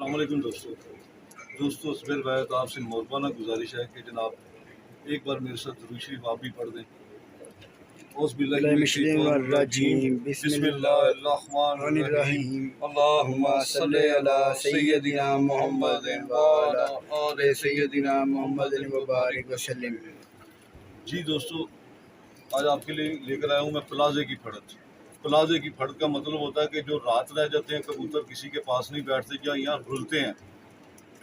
अस्सलाम वालेकुम दोस्तों सुबैर भाई, तो आपसे मोहब्बाना गुजारिश है कि जनाब एक बार मेरे साथ दुरूद शरीफ आप भी पढ़ दें। औज़ुबिल्लाहिमिनश्शैतानिर्रजीम, बिस्मिल्लाहिर्रहमानिर्रहीम, अल्लाहुम्मा सल्लि अला सय्यदिना मुहम्मदिन व अला आलि सय्यदिना मुहम्मदिन व बारिक वसल्लम। जी दोस्तों, आज आपके लिए लेकर आया हूँ मैं प्लाज़े की फड़क। प्लाज़े की फड़क का मतलब होता है कि जो रात रह जाते हैं कबूतर, किसी के पास नहीं बैठते या यहाँ रुलते हैं,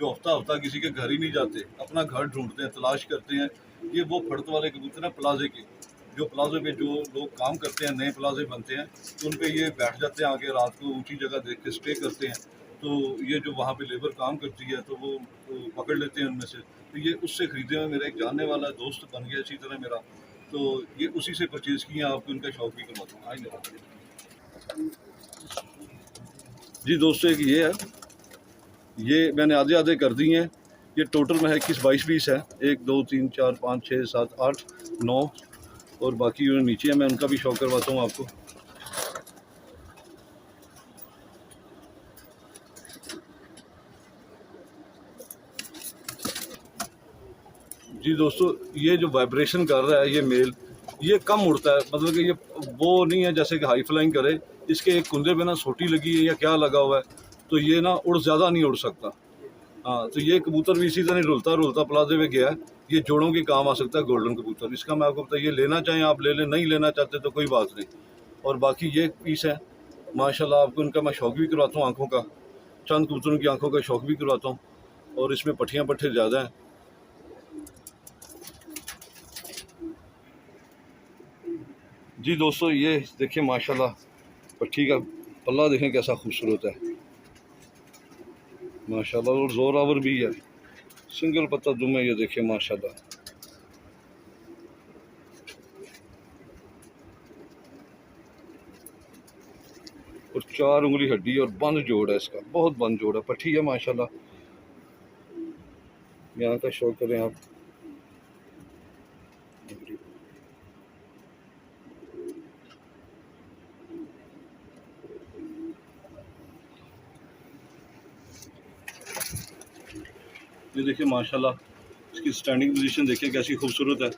जो हफ्ता हफ्ता किसी के घर ही नहीं जाते, अपना घर ढूंढते हैं, तलाश करते हैं, ये वो फड़क वाले कबूतर हैं प्लाज़े के। जो प्लाज़े पे जो लोग काम करते हैं, नए प्लाज़े बनते हैं, तो उन पे ये बैठ जाते हैं आगे, रात को ऊंची जगह देख के स्टे करते हैं। तो ये जो वहाँ पे लेबर काम करती है तो वो पकड़ लेते हैं उनमें से। तो ये उससे ख़रीदे हुए मेरा एक जानने वाला दोस्त बन गया इसी तरह मेरा, तो ये उसी से परचेज़ किए हैं। आपको इनका शौक भी करवाता हूँ। आइए जी दोस्तों, एक ये है, ये मैंने आधे आधे कर दिए हैं। ये टोटल में है 21-22 पीस है। 1 2 3 4 5 6 7 8 9 और बाकी जो नीचे है मैं उनका भी शौक करवाता हूँ आपको। जी दोस्तों, ये जो वाइब्रेशन कर रहा है ये मेल, ये कम उड़ता है, मतलब कि ये वो नहीं है जैसे कि हाई फ्लाइंग करे। इसके एक कुंदे पे ना सोटी लगी है या क्या लगा हुआ है, तो ये ना ज़्यादा नहीं उड़ सकता। हाँ, तो ये कबूतर भी इसी तरह रुलता रुलता प्लाज़े में गया है। ये जोड़ों के काम आ सकता है, गोल्डन कबूतर। इसका मैं आपको बताइए, लेना चाहें आप ले लें, नहीं लेना चाहते तो कोई बात नहीं। और बाकी ये पीस है माशाल्लाह, आपको इनका मैं शौक भी करवाता हूँ आँखों का, चंद कबूतरों की आँखों का शौक भी करवाता हूँ। और इसमें पट्टियाँ पट्टे ज़्यादा हैं। जी दोस्तों, ये देखिए माशाल्लाह, पट्टी का पल्ला देखें कैसा खूबसूरत है माशाल्लाह, और जोरावर भी है। सिंगल पत्ता दुम है, ये देखिए माशाल्लाह। और 4 उंगली हड्डी और बंद जोड़ है इसका, बहुत बंद जोड़ है, पट्टी है माशाल्लाह। यहाँ का शौक करें आप। ये देखिए माशाल्लाह, इसकी स्टैंडिंग पोजीशन देखिए कैसी खूबसूरत है।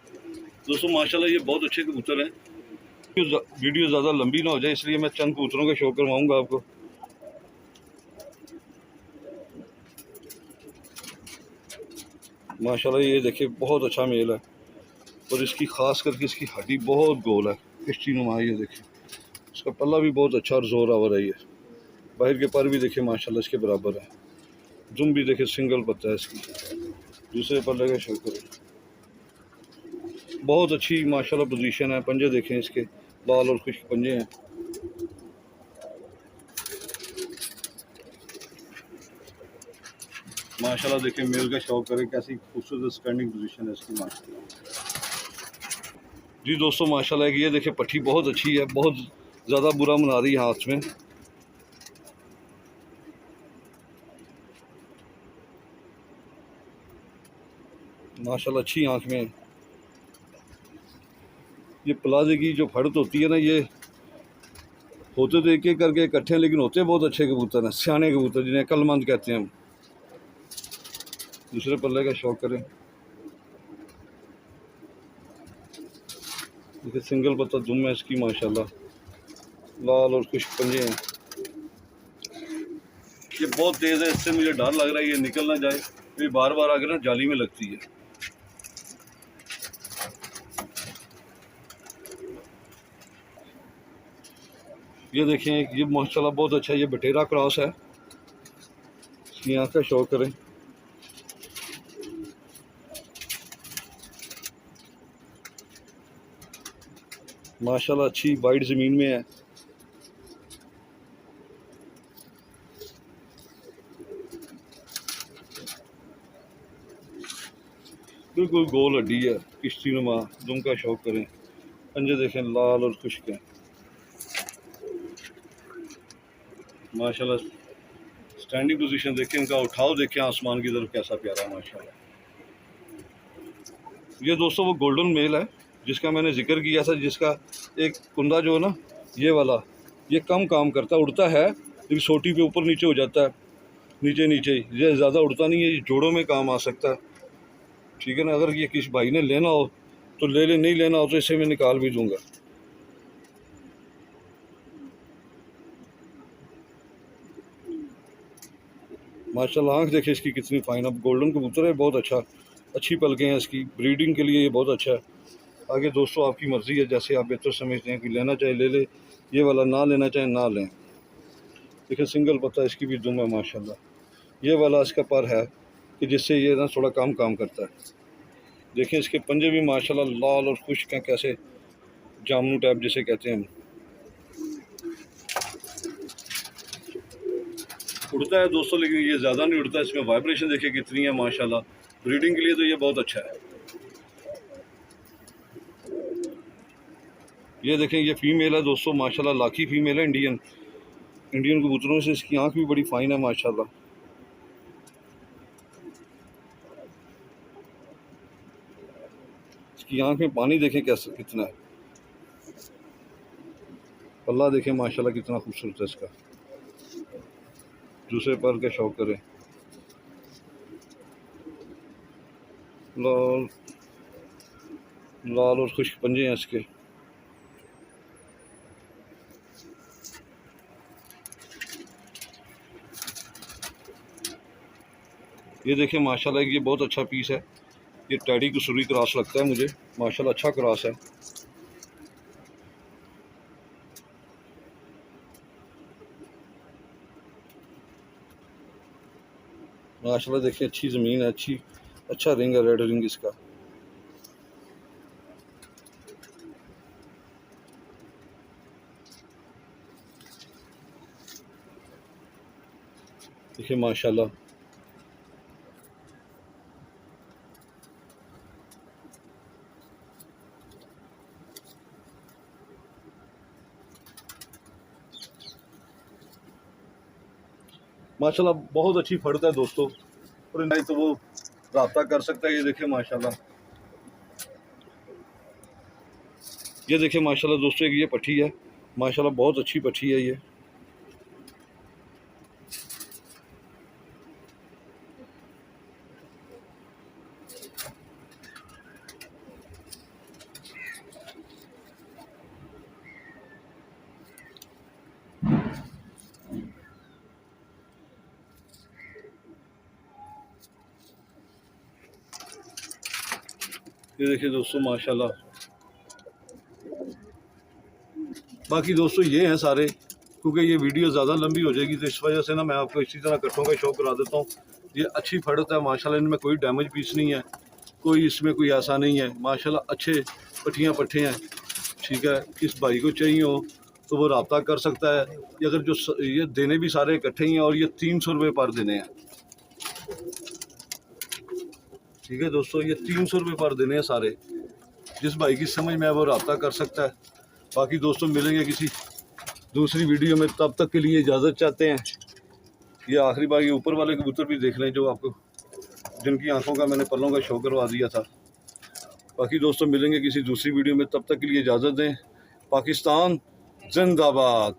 दोस्तों माशाल्लाह, ये बहुत अच्छे कबूतर हैं। वीडियो ज़्यादा लंबी ना हो जाए, इसलिए मैं चंद कबूतरों का शौक करवाऊँगा आपको। माशाल्लाह, ये देखिए बहुत अच्छा मेल है, और इसकी ख़ास करके इसकी हड्डी बहुत गोल है, किश्ती नुमा। ये देखिए इसका पल्ला भी बहुत अच्छा और जोरावर है। ये बाहर के पर भी देखिए माशाल्लाह इसके बराबर है। जुम भी देखिए सिंगल पत्ता है इसकी। दूसरे पल्ले का शौक करें, बहुत अच्छी माशाल्लाह पोजीशन है। पंजे देखें इसके, लाल और खुश्क पंजे हैं। माशाल्लाह देखिए, मेल का शौक करें, कैसी खूबसूरत स्टैंडिंग पोजीशन है इसकी माशाल्लाह। जी दोस्तों माशाल्लाह, ये देखिए पट्टी बहुत अच्छी है, बहुत ज़्यादा बुरा मना रही है हाथ में। माशाल्लाह अच्छी आँख में। ये प्लाज़े की जो फड़त होती है ना, ये होते तो एक एक करके इकट्ठे, लेकिन होते बहुत अच्छे कबूतर हैं, सियाने कबूतर जिन्हें अक्लमंद कहते हैं हम। दूसरे पल्ले का शौक करें, देखिए सिंगल पत्ता दुम है इसकी माशाल्लाह, लाल और खुश्क पंजे हैं। ये बहुत तेज़ है, इससे मुझे डर लग रहा है ये निकल ना जाए, ये बार बार आकर ना जाली में लगती है। ये देखें, ये माशाल्लाह बहुत अच्छा, ये बटेरा क्रॉस है। इसकी आँख का शौक करें। माशाल्लाह अच्छी वाइड ज़मीन में है। बिल्कुल गोल हड्डी है, किश्ती नुमा। दुम का शौक करें। पंजे देखें लाल और खुश्क हैं माशाल्लाह। स्टैंडिंग पोजीशन देखें, इनका उठाव देखें आसमान की तरफ कैसा प्यारा है माशाल्लाह। ये दोस्तों वो गोल्डन मेल है जिसका मैंने जिक्र किया था, जिसका एक कुंदा जो है ना, ये वाला, ये कम काम करता है, उड़ता है लेकिन सोटी पे ऊपर नीचे हो जाता है। नीचे नीचे, ये ज़्यादा उड़ता नहीं है, ये जोड़ों में काम आ सकता है, ठीक है ना। अगर ये किसी भाई ने लेना हो तो ले ले, नहीं लेना हो तो इसे मैं निकाल भी दूंगा। माशाल्लाह आँख देखिए इसकी कितनी फाइन। अब गोल्डन कबूतर है, बहुत अच्छा, अच्छी पलकें हैं इसकी, ब्रीडिंग के लिए ये बहुत अच्छा है। आगे दोस्तों आपकी मर्ज़ी है, जैसे आप बेहतर समझते हैं कि लेना चाहे ले ले, ये वाला ना लेना चाहे ना लें। देखिए सिंगल पत्ता इसकी भी दुम है माशाल्लाह। ये वाला इसका पर है कि जिससे ये ना थोड़ा काम करता है। देखिए इसके पंजे भी माशाल्लाह लाल और खुश्क हैं, कैसे जामुन टाइप जिसे कहते हैं हम। उड़ता है दोस्तों, लेकिन ये ज़्यादा नहीं उड़ता। इसमें वाइब्रेशन देखिए कितनी है माशाल्लाह। ब्रीडिंग के लिए तो ये बहुत अच्छा है। ये देखें ये फीमेल है दोस्तों माशाल्लाह, लाखी फीमेल है। इंडियन कबूतरों से इसकी आँख भी बड़ी फाइन है माशाल्लाह। इसकी आँख में पानी देखें कैसे कितना है, पल्ला देखें माशाल्लाह कितना खूबसूरत है इसका। दूसरे पर के शौक करें। लाल लाल और खुश्क पंजे हैं इसके। ये देखें माशाल्लाह ये बहुत अच्छा पीस है। ये टैडी कसूरी क्रॉस लगता है मुझे, माशाल्लाह अच्छा क्रॉस है। माशाल्लाह देखिए अच्छी ज़मीन है, अच्छा रिंग है, रेड रिंग इसका। देखिए माशाल्लाह। माशाल्लाह बहुत अच्छी फड़ता है दोस्तों, और नहीं तो वो राब्ता कर सकता है। ये देखिए माशाल्लाह, ये देखिए माशाल्लाह दोस्तों, एक ये पट्टी है माशाल्लाह, बहुत अच्छी पट्टी है ये। ये देखिए दोस्तों माशाल्लाह। बाकी दोस्तों ये हैं सारे, क्योंकि ये वीडियो ज़्यादा लंबी हो जाएगी तो इस वजह से ना मैं आपको इसी तरह कट्टों का शौक करा देता हूँ। ये अच्छी फड़त है माशाल्लाह, इनमें कोई डैमेज पीस नहीं है, कोई इसमें कोई ऐसा नहीं है माशाल्लाह। अच्छे पट्टियाँ पट्टे हैं, ठीक है। किस भाई को चाहिए हो तो वो रब्ता कर सकता है। ये अगर जो ये देने भी सारे इकट्ठे ही हैं, और ये 300 रुपये पर देने हैं, ठीक है दोस्तों। ये 300 रुपये पर देने हैं सारे। जिस भाई की समझ में है वो रब्ता कर सकता है। बाकी दोस्तों मिलेंगे किसी दूसरी वीडियो में, तब तक के लिए इजाज़त चाहते हैं। ये आखिरी बार ये ऊपर वाले कबूतर भी देख लें जो आपको, जिनकी आंखों का मैंने पल्लों का शो करवा दिया था। बाकी दोस्तों मिलेंगे किसी दूसरी वीडियो में, तब तक के लिए इजाज़त दें। पाकिस्तान जिंदाबाद।